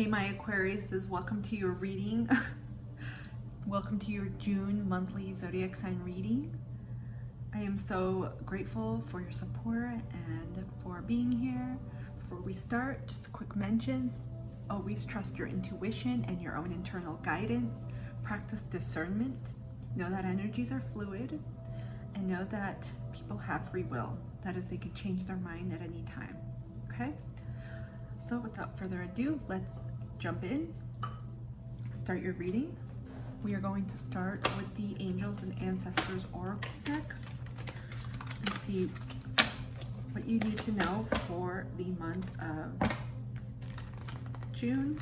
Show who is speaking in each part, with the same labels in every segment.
Speaker 1: Hey my Aquariuses, welcome to your reading. Welcome to your June monthly zodiac sign reading. I am so grateful for your support and for being here. Before we start, just quick mentions. Always trust your intuition and your own internal guidance. Practice discernment. Know that energies are fluid and know that people have free will. That is, they can change their mind at any time. Okay? So without further ado, let's jump in, start your reading. We are going to start with the Angels and Ancestors Oracle deck and see what you need to know for the month of June.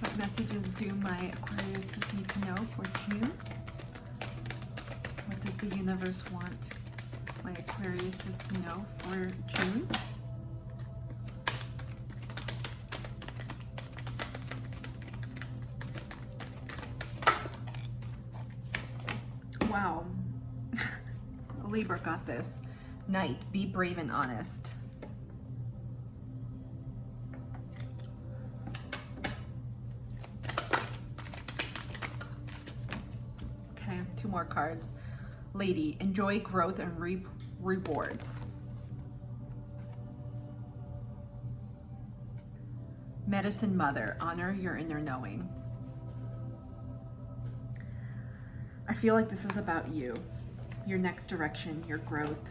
Speaker 1: What messages do my Aquariuses need to know for June? What does the universe want my Aquariuses to know for June? Wow. Libra got this. Knight, be brave and honest. Okay, two more cards. Lady, enjoy growth and reap rewards. Medicine Mother, honor your inner knowing. I feel like this is about you, your next direction, your growth,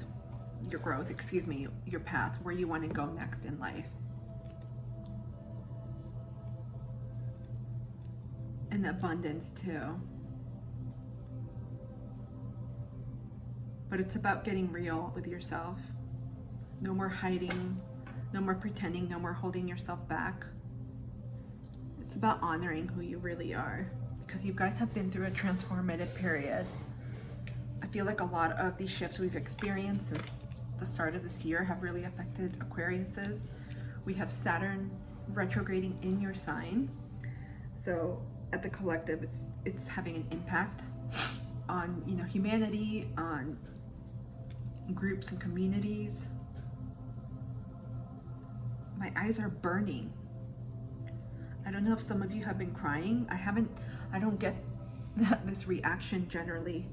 Speaker 1: your path, where you want to go next in life. And abundance too. But it's about getting real with yourself. No more hiding, no more pretending, no more holding yourself back. It's about honoring who you really are, because you guys have been through a transformative period. I feel like a lot of these shifts we've experienced since the start of this year have really affected Aquariuses. We have Saturn retrograding in your sign. So at the collective, it's having an impact on, humanity, on groups and communities. My eyes are burning. I don't know if some of you have been crying. I don't get this reaction generally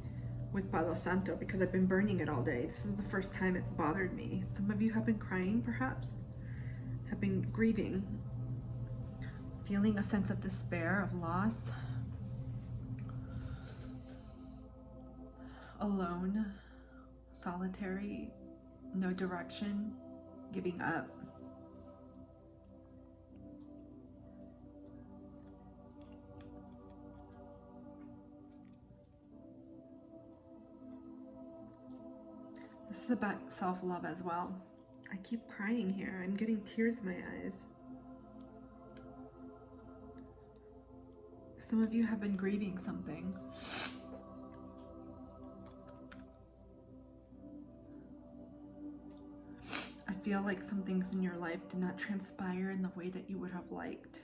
Speaker 1: with Palo Santo because I've been burning it all day. This is the first time it's bothered me. Some of you have been crying, perhaps, have been grieving, feeling a sense of despair, of loss, alone, solitary, no direction, giving up. This is about self-love as well. I keep crying here. I'm getting tears in my eyes. Some of you have been grieving something. I feel like some things in your life did not transpire in the way that you would have liked.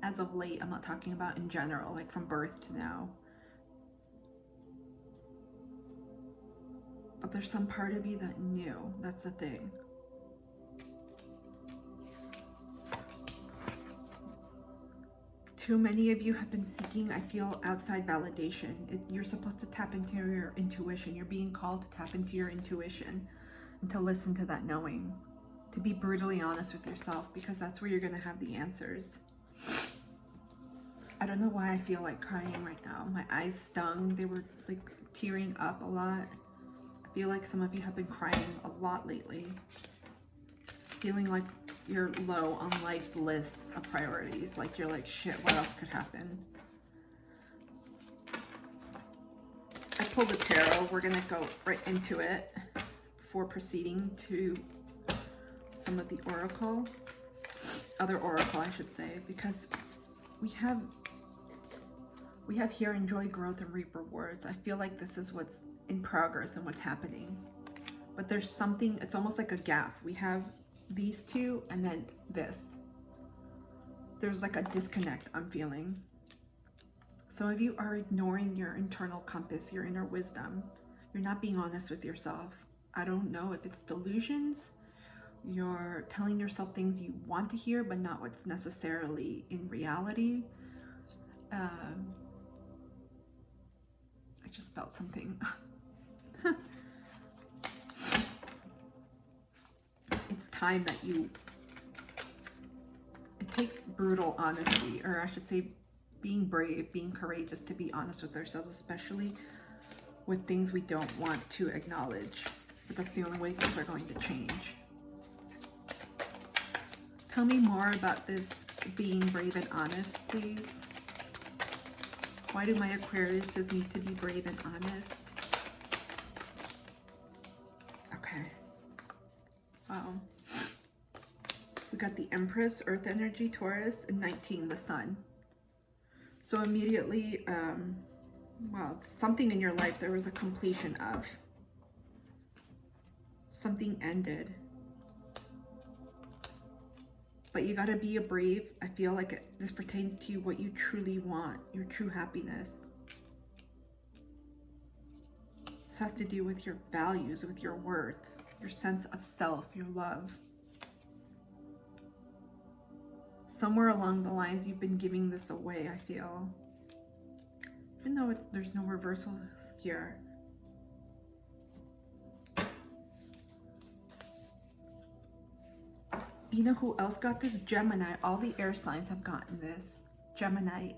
Speaker 1: As of late, I'm not talking about in general, like from birth to now. But there's some part of you that knew. That's the thing. Too many of you have been seeking, I feel, outside validation. You're supposed to tap into your intuition. You're being called to tap into your intuition and to listen to that knowing. To be brutally honest with yourself, because that's where you're going to have the answers. I don't know why I feel like crying right now. My eyes stung. They were like tearing up a lot. I feel like some of you have been crying a lot lately. Feeling like you're low on life's lists of priorities. Like you're like, shit, what else could happen? I pulled the tarot. We're gonna go right into it before proceeding to some of the other oracle, I should say, because we have here enjoy growth and reap rewards. I feel like this is what's in progress and what's happening. but there's something, it's almost like a gap. We have these two and then this. There's like a disconnect I'm feeling. Some of you are ignoring your internal compass, your inner wisdom. You're not being honest with yourself. I don't know if it's delusions. You're telling yourself things you want to hear, but not what's necessarily in reality. I just felt something. It's time that it takes brutal honesty, or I should say being brave, being courageous to be honest with ourselves, especially with things we don't want to acknowledge. But that's the only way things are going to change. Tell me more about this being brave and honest, please. Why do my Aquariuses need to be brave and honest? Okay. Wow. We got the Empress, Earth energy, Taurus, and 19, the Sun. So immediately, well, something in your life there was a completion of. Something ended. But you gotta be a brave. I feel like this pertains to what you truly want, your true happiness. This has to do with your values, with your worth, your sense of self, your love. Somewhere along the lines you've been giving this away, I feel. Even though there's no reversal here. You know who else got this? Gemini. All the air signs have gotten this. Gemini,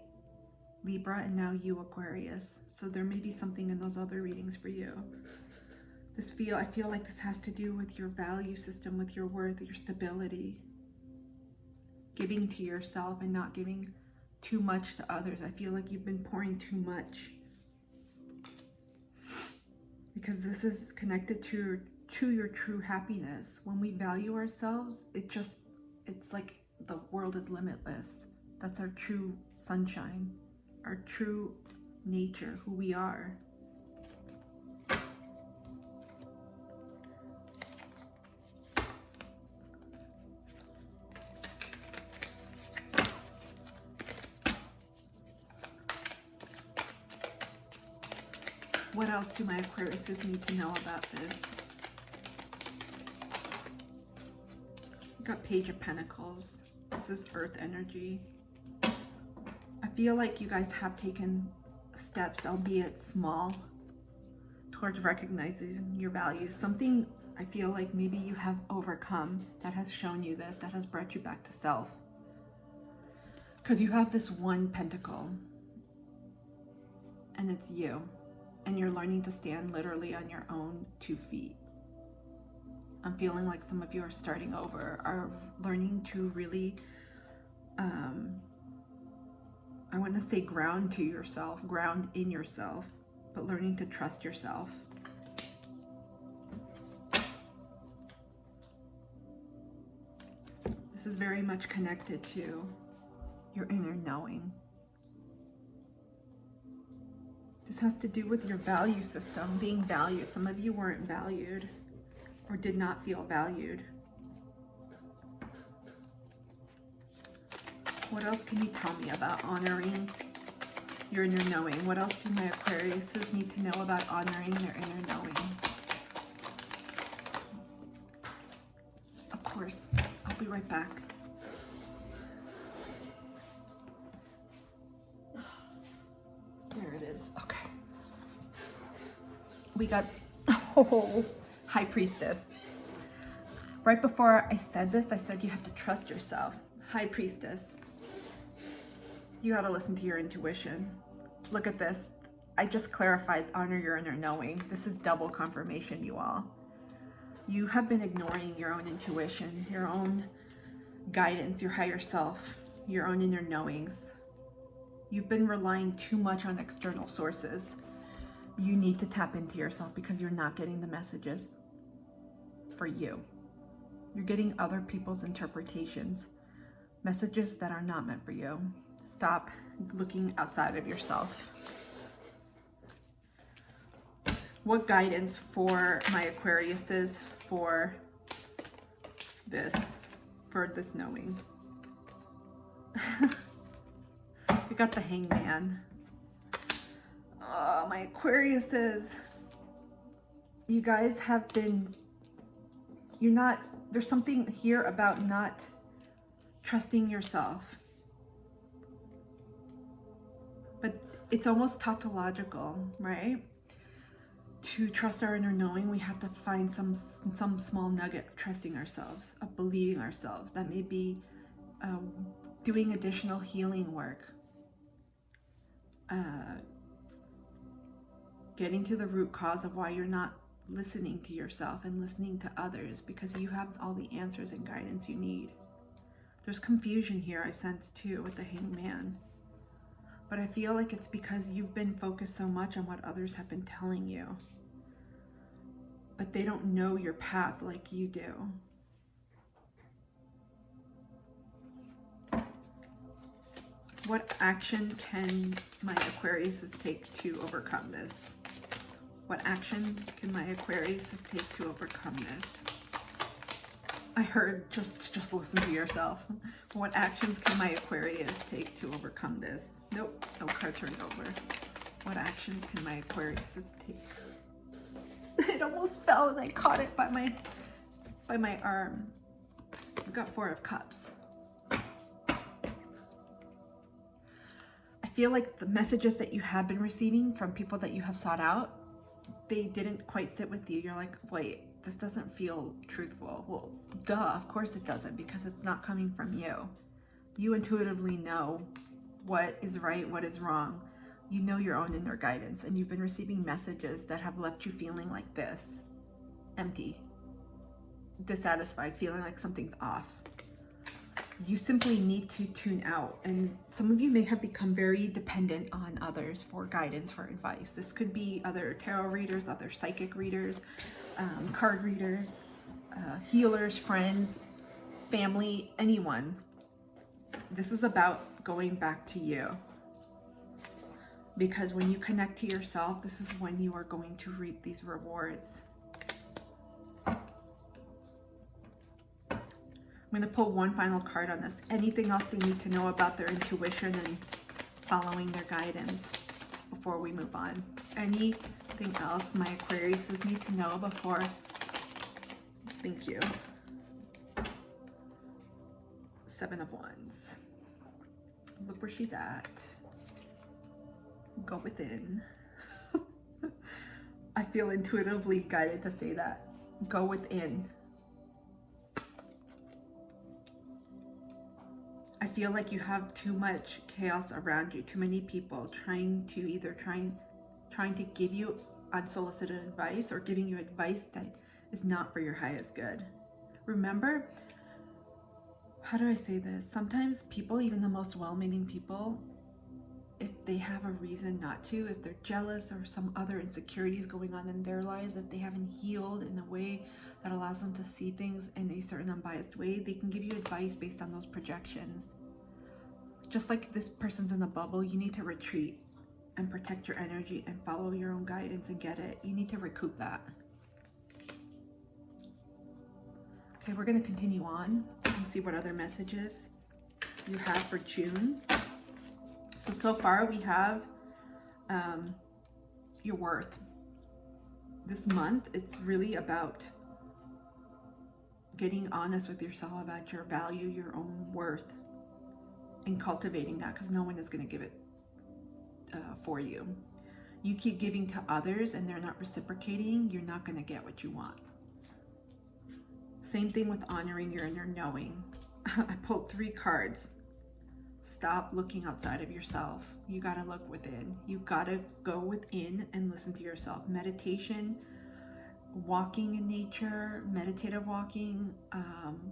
Speaker 1: Libra, and now you, Aquarius. So there may be something in those other readings for you. I feel like this has to do with your value system, with your worth, your stability. Giving to yourself and not giving too much to others. I feel like you've been pouring too much. Because this is connected to your true happiness. When we value ourselves, it's like the world is limitless. That's our true sunshine, our true nature, who we are. What else do my Aquariuses need to know about this? Got Page of Pentacles. This is Earth energy. I feel like you guys have taken steps, albeit small, towards recognizing your values. Something I feel like maybe you have overcome that has shown you this, that has brought you back to self. Because you have this one pentacle, and it's you. And you're learning to stand literally on your own 2 feet. I'm feeling like some of you are starting over, are learning to really, I want to say ground to yourself, ground in yourself, but learning to trust yourself. This is very much connected to your inner knowing. This has to do with your value system, being valued. Some of you weren't valued or did not feel valued. What else can you tell me about honoring your inner knowing? What else do my Aquariuses need to know about honoring their inner knowing? Of course, I'll be right back. There it is. Okay. We got High Priestess. Right before I said this, I said you have to trust yourself. High Priestess. You gotta listen to your intuition. Look at this. I just clarified honor your inner knowing. This is double confirmation, you all. You have been ignoring your own intuition, your own guidance, your higher self, your own inner knowings. You've been relying too much on external sources. You need to tap into yourself because you're not getting the messages for you. You're getting other people's interpretations, messages that are not meant for you. Stop looking outside of yourself. What guidance for my Aquariuses for this knowing? We got the Hangman. Oh, my Aquariuses. You guys have been, there's something here about not trusting yourself. But it's almost tautological, right? To trust our inner knowing, we have to find some small nugget of trusting ourselves, of believing ourselves. That may be doing additional healing work, getting to the root cause of why you're not listening to yourself and listening to others, because you have all the answers and guidance you need. There's confusion here, I sense too, with the Hangman. But I feel like it's because you've been focused so much on what others have been telling you. But they don't know your path like you do. What action can my Aquariuses take to overcome this? What action can my Aquariuses take to overcome this? I heard just listen to yourself. What actions can my Aquarius take to overcome this? Nope, no card turned over. What actions can my Aquariuses take? It almost fell and I caught it by my arm. I've got 4 of Cups. I feel like the messages that you have been receiving from people that you have sought out, they didn't quite sit with you. You're like, wait, this doesn't feel truthful. Well, duh, of course it doesn't, because it's not coming from you. You intuitively know what is right, what is wrong. You know your own inner guidance, and you've been receiving messages that have left you feeling like this, empty, dissatisfied, feeling like something's off. You simply need to tune out, and some of you may have become very dependent on others for guidance, for advice. This could be other tarot readers, other psychic readers, card readers, healers, friends, family, anyone. This is about going back to you. Because when you connect to yourself, this is when you are going to reap these rewards. I'm going to pull one final card on this. Anything else they need to know about their intuition and following their guidance before we move on? Anything else my Aquariuses need to know before? Thank you. 7 of Wands. Look where she's at. Go within. I feel intuitively guided to say that. Go within. I feel like you have too much chaos around you, too many people trying to give you unsolicited advice or giving you advice that is not for your highest good. Remember, how do I say this? Sometimes people, even the most well-meaning people, if they have a reason not to, if they're jealous or some other insecurities going on in their lives, if they haven't healed in a way that allows them to see things in a certain unbiased way, they can give you advice based on those projections. Just like this person's in a bubble, you need to retreat and protect your energy and follow your own guidance and get it. You need to recoup that. Okay, we're going to continue on and see what other messages you have for June. So far we have your worth. This month, it's really about getting honest with yourself about your value, your own worth, and cultivating that, because no one is going to give it for you. You keep giving to others and they're not reciprocating, you're not going to get what you want. Same thing with honoring your inner knowing. I pulled 3 cards. Stop looking outside of yourself. You got to look within. You got to go within and listen to yourself. Meditation, walking in nature, meditative walking,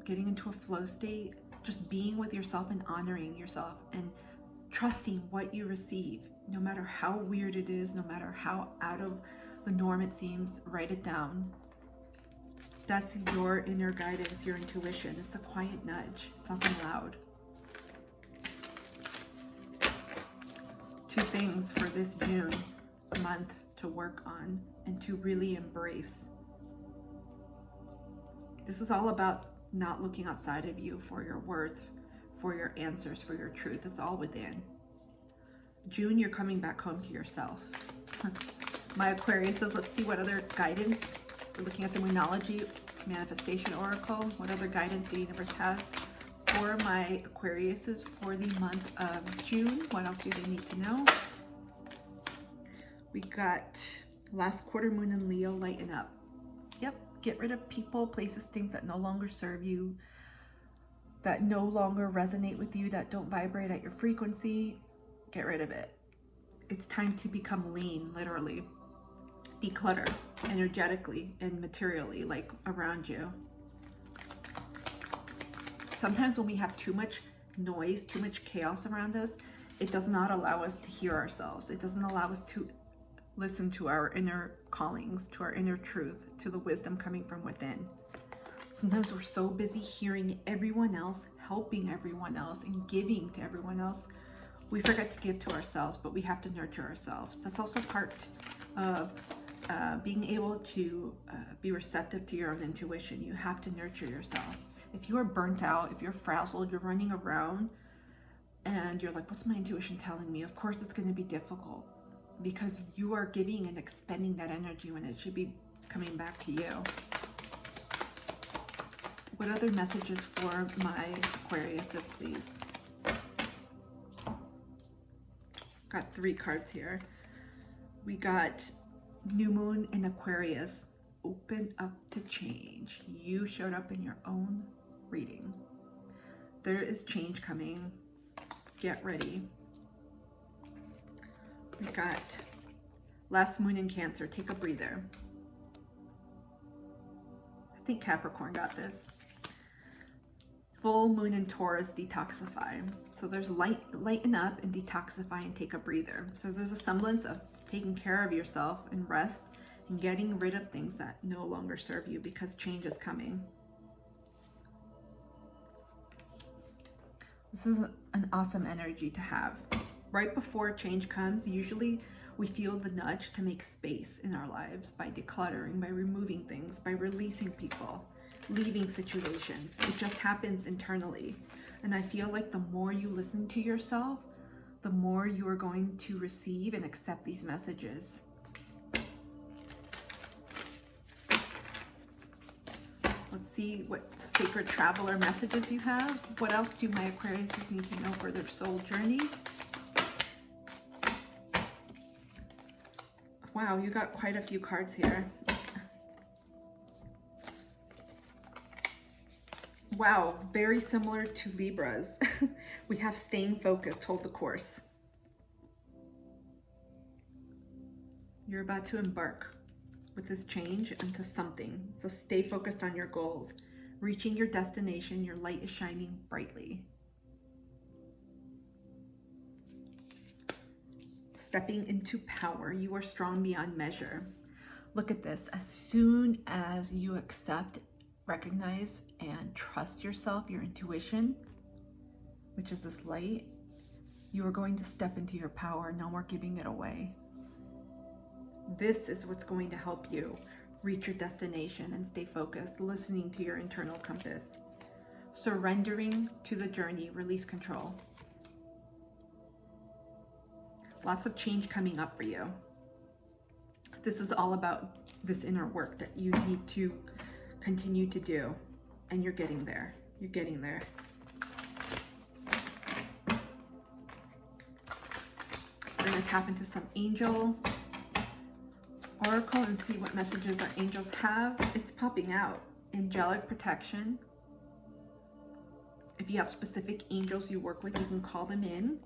Speaker 1: getting into a flow state, just being with yourself and honoring yourself and trusting what you receive. No matter how weird it is, no matter how out of the norm it seems, write it down. That's your inner guidance, your intuition. It's a quiet nudge. It's nothing loud. 2 things for this June month to work on and to really embrace. This is all about not looking outside of you for your worth, for your answers, for your truth. It's all within. June, you're coming back home to yourself. My Aquarius says, let's see what other guidance, we're looking at the Moonology Manifestation Oracle, what other guidance the universe has for my Aquariuses for the month of June. What else do they need to know? We got last quarter moon in Leo, lighten up. Yep, get rid of people, places, things that no longer serve you, that no longer resonate with you, that don't vibrate at your frequency. Get rid of it. It's time to become lean, literally. Declutter energetically and materially, like around you. Sometimes when we have too much noise, too much chaos around us, it does not allow us to hear ourselves. It doesn't allow us to listen to our inner callings, to our inner truth, to the wisdom coming from within. Sometimes we're so busy hearing everyone else, helping everyone else, and giving to everyone else, we forget to give to ourselves, but we have to nurture ourselves. That's also part of being able to be receptive to your own intuition. You have to nurture yourself. If you are burnt out, if you're frazzled, you're running around and you're like, what's my intuition telling me? Of course it's going to be difficult because you are giving and expending that energy when it should be coming back to you. What other messages for my Aquariuses, please? Got 3 cards here. We got new moon in Aquarius. Open up to change. You showed up in your own reading. There is change coming. Get ready. We got last moon in Cancer. Take a breather. I think Capricorn got this. Full moon in Taurus. Detoxify. So there's lighten up and detoxify and take a breather. So there's a semblance of taking care of yourself and rest and getting rid of things that no longer serve you because change is coming. This is an awesome energy to have. Right before change comes, usually we feel the nudge to make space in our lives by decluttering, by removing things, by releasing people, leaving situations. It just happens internally. And I feel like the more you listen to yourself, the more you are going to receive and accept these messages. Let's see what sacred traveler messages you have. What else do my Aquariuses need to know for their soul journey? Wow, you got quite a few cards here. Wow, very similar to Libras. We have staying focused, hold the course. You're about to embark with this change into something. So stay focused on your goals. Reaching your destination, your light is shining brightly. Stepping into power, you are strong beyond measure. Look at this. As soon as you accept, recognize, and trust yourself, your intuition, which is this light, you are going to step into your power. No more giving it away. This is what's going to help you reach your destination and stay focused, listening to your internal compass, surrendering to the journey, release control. Lots of change coming up for you. This is all about this inner work that you need to continue to do, and you're getting there. You're getting there. We're going to tap into some angel oracle and see what messages our angels have. It's popping out. Angelic protection. If you have specific angels you work with, you can call them in.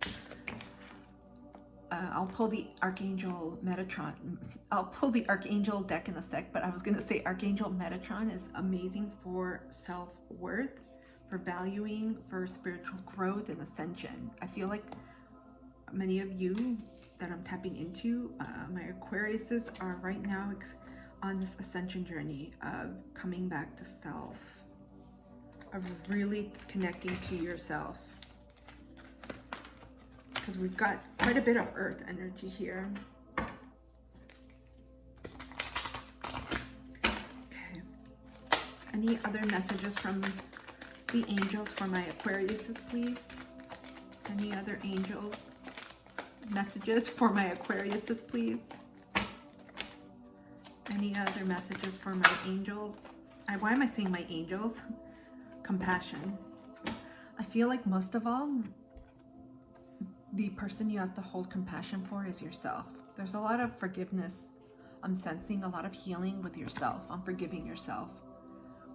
Speaker 1: I'll pull the Archangel Metatron. I'll pull the Archangel deck in a sec, but I was going to say Archangel Metatron is amazing for self-worth, for valuing, for spiritual growth and ascension. I feel like many of you that I'm tapping into, my Aquariuses, are right now on this ascension journey of coming back to self, of really connecting to yourself. Because we've got quite a bit of earth energy here. Any other messages from the angels for my Aquariuses, please? Any other angels? Messages for my Aquariuses, please? Any other messages for my angels? Why am I saying my angels? Compassion. I feel like most of all, the person you have to hold compassion for is yourself. There's a lot of forgiveness. I'm sensing a lot of healing with yourself. I'm forgiving yourself.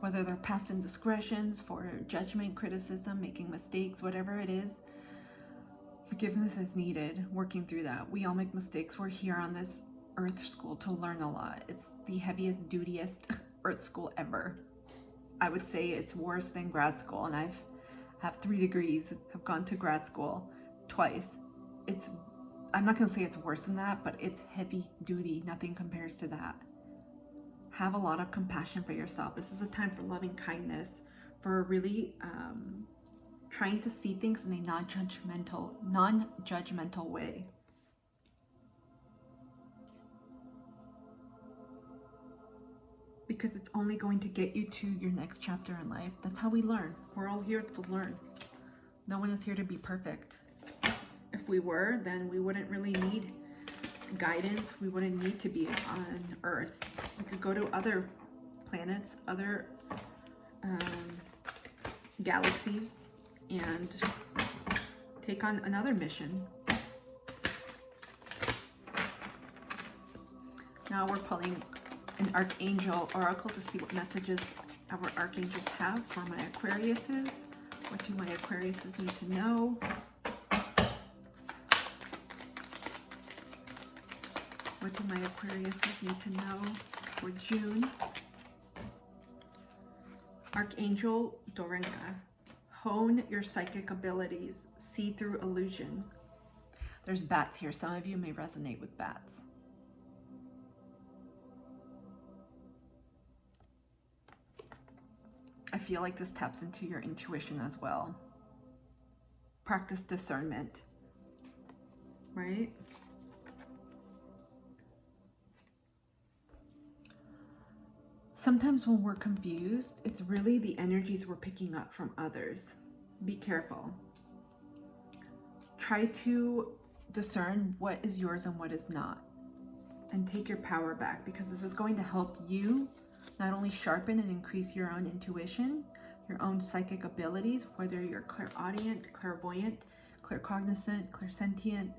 Speaker 1: Whether they're past indiscretions, for judgment, criticism, making mistakes, whatever it is, forgiveness is needed, working through that. We all make mistakes. We're here on this earth school to learn a lot. It's the heaviest, dutiest earth school ever. I would say it's worse than grad school, and I have 3 degrees, have gone to grad school twice. I'm not gonna say it's worse than that, but it's heavy duty. Nothing compares to that. Have a lot of compassion for yourself. This is a time for loving kindness, for really trying to see things in a non-judgmental way. Because it's only going to get you to your next chapter in life. That's how we learn. We're all here to learn. No one is here to be perfect. If we were, then we wouldn't really need guidance. We wouldn't need to be on Earth. We could go to other planets, other galaxies, and take on another mission. Now we're pulling an Archangel Oracle to see what messages our Archangels have for my Aquariuses. What do my Aquariuses need to know? What do my Aquariuses need to know for June? Archangel Dorinka. Hone your psychic abilities. See through illusion. There's bats here. Some of you may resonate with bats. I feel like this taps into your intuition as well. Practice discernment, right? Sometimes when we're confused, it's really the energies we're picking up from others. Be careful. Try to discern what is yours and what is not, and take your power back, because this is going to help you not only sharpen and increase your own intuition, your own psychic abilities, whether you're clairaudient, clairvoyant, claircognizant, clairsentient,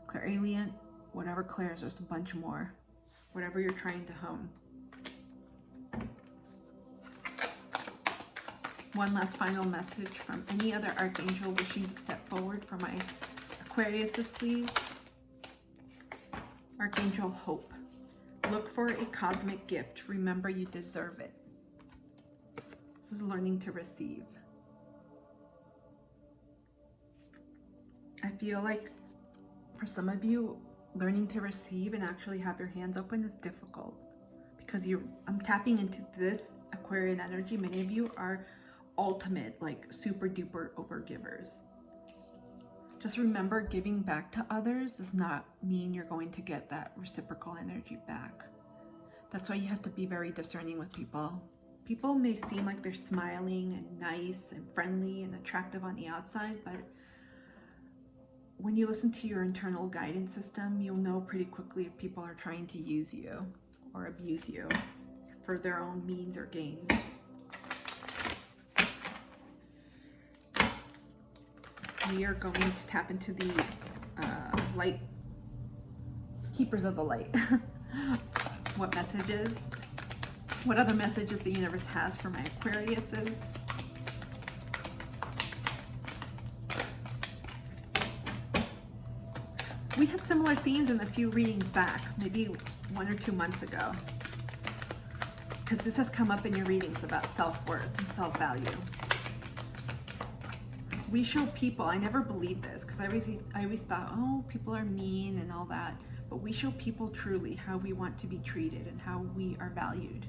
Speaker 1: clairalient, whatever clairs, there's a bunch more. Whatever you're trying to hone. One last final message from any other Archangel wishing to step forward for my Aquariuses, please. Archangel Hope. Look for a cosmic gift. Remember, you deserve it. This is learning to receive. I feel like for some of you, learning to receive and actually have your hands open is difficult, because I'm tapping into this Aquarian energy. Many of you are ultimate, like super duper overgivers. Just remember, giving back to others does not mean you're going to get that reciprocal energy back. That's why you have to be very discerning with people. People may seem like they're smiling and nice and friendly and attractive on the outside, but when you listen to your internal guidance system, you'll know pretty quickly if people are trying to use you or abuse you for their own means or gains. We are going to tap into the light, keepers of the light. What messages, what other messages the universe has for my Aquariuses? We had similar themes in a few readings back, maybe 1 or 2 months ago, because this has come up in your readings about self-worth and self-value. We show people, I never believed this, because I always thought, oh, people are mean and all that, but we show people truly how we want to be treated and how we are valued.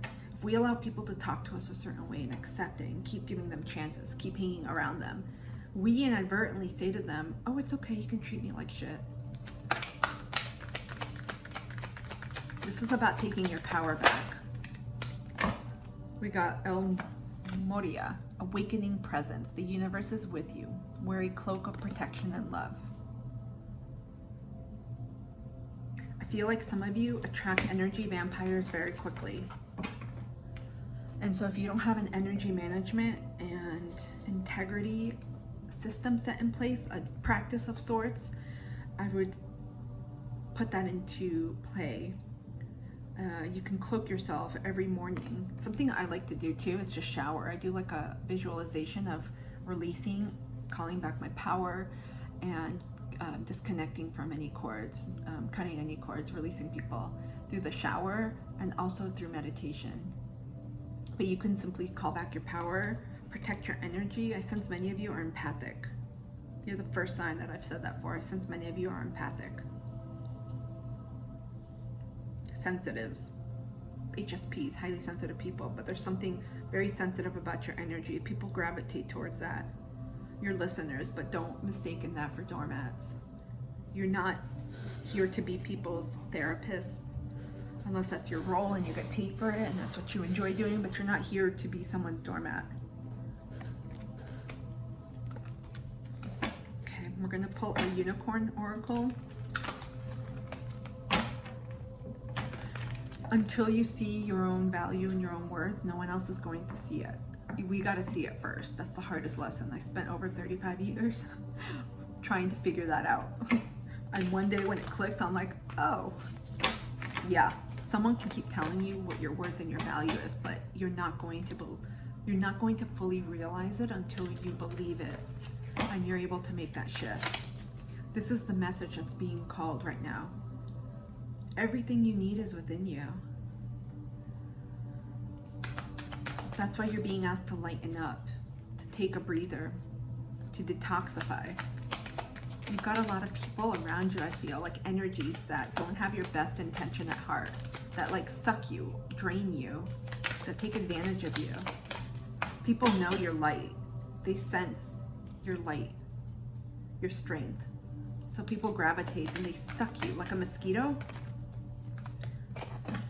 Speaker 1: If we allow people to talk to us a certain way and accept it and keep giving them chances, keep hanging around them, we inadvertently say to them, oh, it's okay, you can treat me like shit. This is about taking your power back. We got El Moria, awakening presence. The universe is with you. Wear a cloak of protection and love. I feel like some of you attract energy vampires very quickly. And so if you don't have an energy management and integrity system set in place, a practice of sorts, I would put that into play. You can cloak yourself every morning. Something I like to do too is just shower. I do like a visualization of releasing, calling back my power, and disconnecting from any cords, cutting any cords, releasing people through the shower and also through meditation. But you can simply call back your power, protect your energy. I sense many of you are empathic. You're the first sign that I've said that for. I sense many of you are empathic. Sensitives, HSPs, highly sensitive people, but there's something very sensitive about your energy. People gravitate towards that. You're listeners, but don't mistake that for doormats. You're not here to be people's therapists, unless that's your role and you get paid for it and that's what you enjoy doing, but you're not here to be someone's doormat. Okay, we're gonna pull a unicorn oracle. Until you see your own value and your own worth, no one else is going to see it. We got to see it first. That's the hardest lesson. I spent over 35 years trying to figure that out. And one day when it clicked, I'm like, oh, yeah. Someone can keep telling you what your worth and your value is, but you're not going to fully realize it until you believe it and you're able to make that shift. This is the message that's being called right now. Everything you need is within you. That's why you're being asked to lighten up, to take a breather, to detoxify. You've got a lot of people around you, I feel, like energies that don't have your best intention at heart, that like suck you, drain you, that take advantage of you. People know your light. They sense your light, your strength. So people gravitate and they suck you like a mosquito.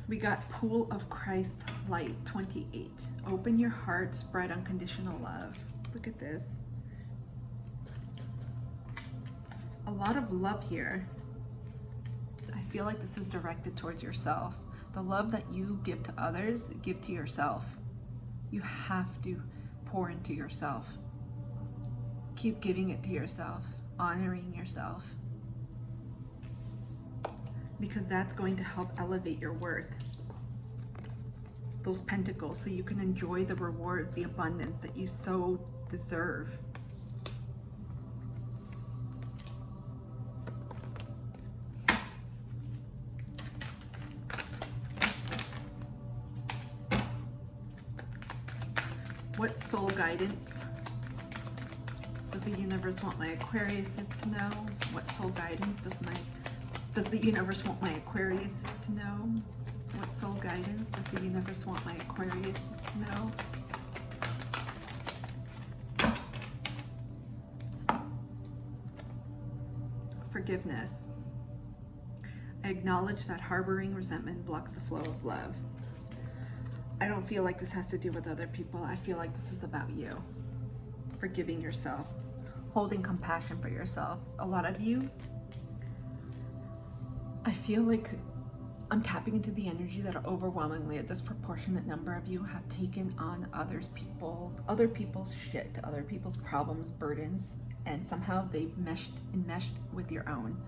Speaker 1: We got Pool of Christ Light 28. Open your heart, spread unconditional love. Look at this. A lot of love here. I feel like this is directed towards yourself. The love that you give to others, give to yourself. You have to pour into yourself. Keep giving it to yourself, honoring yourself. Because that's going to help elevate your worth. Those pentacles, so you can enjoy the reward, the abundance that you so deserve. What soul guidance does the universe want my Aquariuses to know? What soul guidance does the universe want my Aquariuses to know? What soul guidance does the universe want my Aquariuses to know? Forgiveness. I acknowledge that harboring resentment blocks the flow of love. I don't feel like this has to do with other people. I feel like this is about you. Forgiving yourself. Holding compassion for yourself. A lot of you, I feel like I'm tapping into the energy that overwhelmingly a disproportionate number of you have taken on other people's shit, other people's problems, burdens, and somehow they've enmeshed with your own.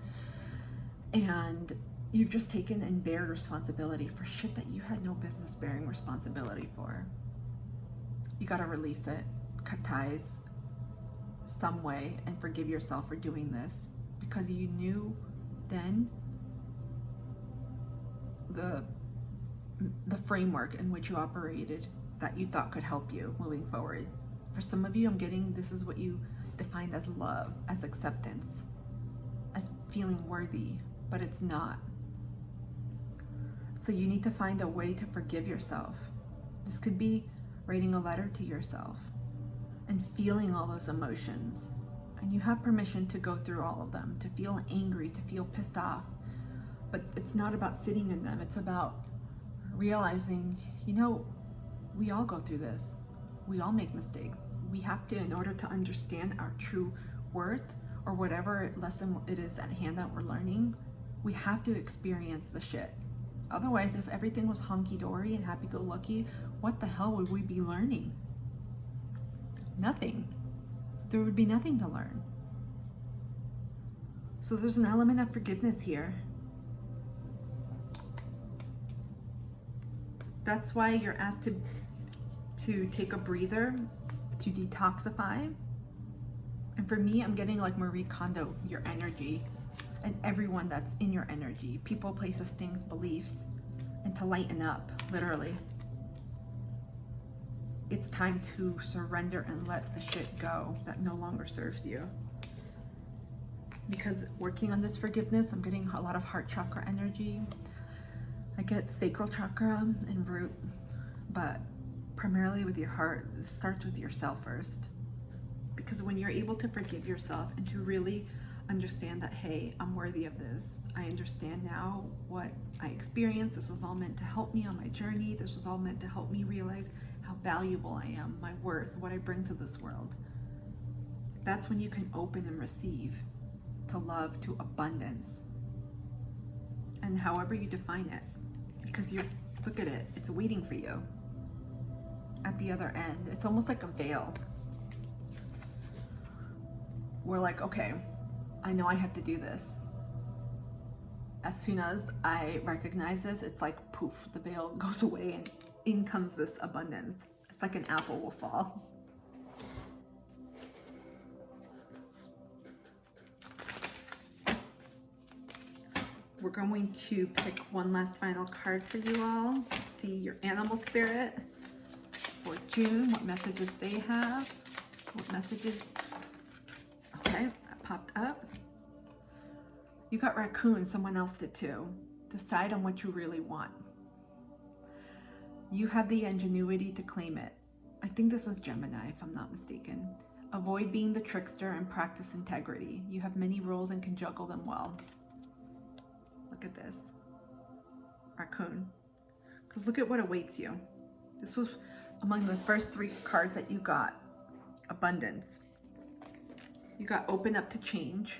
Speaker 1: And you've just taken and bared responsibility for shit that you had no business bearing responsibility for. You gotta release it, cut ties some way, and forgive yourself for doing this, because you knew then the framework in which you operated that you thought could help you moving forward. For some of you, I'm getting this is what you defined as love, as acceptance, as feeling worthy, but it's not. So you need to find a way to forgive yourself. This could be writing a letter to yourself and feeling all those emotions. And you have permission to go through all of them, to feel angry, to feel pissed off. But it's not about sitting in them. It's about realizing, you know, We all go through this. We all make mistakes. We have to, in order to understand our true worth or whatever lesson it is at hand that we're learning, we have to experience the shit. Otherwise, if everything was hunky-dory and happy-go-lucky, what the hell would we be learning? Nothing. There would be nothing to learn. So there's an element of forgiveness here. That's why you're asked to take a breather, to detoxify. And for me, I'm getting like Marie Kondo, your energy, and everyone that's in your energy, people, places, things, beliefs, and to lighten up, literally. It's time to surrender and let the shit go that no longer serves you. Because working on this forgiveness, I'm getting a lot of heart chakra energy. I get sacral chakra and root, but primarily with your heart. It starts with yourself first. Because when you're able to forgive yourself and to really understand that, hey, I'm worthy of this. I understand now what I experienced. This was all meant to help me on my journey. This was all meant to help me realize how valuable I am, my worth, what I bring to this world. That's when you can open and receive to love, to abundance. And however you define it, because look at it, it's waiting for you at the other end. It's almost like a veil. We're like, okay, I know I have to do this. As soon as I recognize this, it's like poof, the veil goes away and in comes this abundance. It's like an apple will fall. We're going to pick one last final card for you all. See your animal spirit for June, what messages they have, what messages. Okay, that popped up. You got raccoon, someone else did too. Decide on what you really want. You have the ingenuity to claim it. I think this was Gemini, if I'm not mistaken. Avoid being the trickster and practice integrity. You have many roles and can juggle them well. Look at this. Raccoon. Because look at what awaits you. This was among the first 3 cards that you got. Abundance. You got open up to change.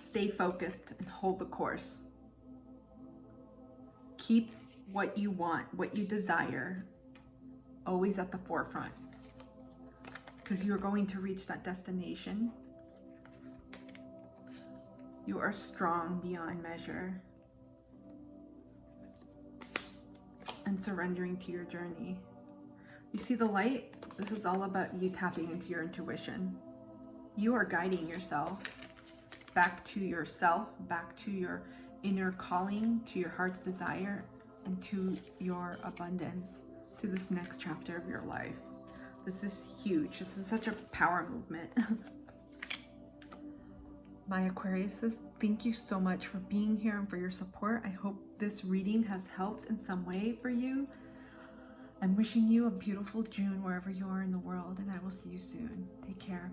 Speaker 1: Stay focused and hold the course. Keep what you want, what you desire, always at the forefront. Because you're going to reach that destination. You are strong beyond measure. And surrendering to your journey. You see the light? This is all about you tapping into your intuition. You are guiding yourself back to yourself, back to your inner calling, to your heart's desire, and to your abundance, to this next chapter of your life. This is huge. This is such a power movement. My Aquariuses, thank you so much for being here and for your support. I hope this reading has helped in some way for you. I'm wishing you a beautiful June wherever you are in the world, and I will see you soon. Take care.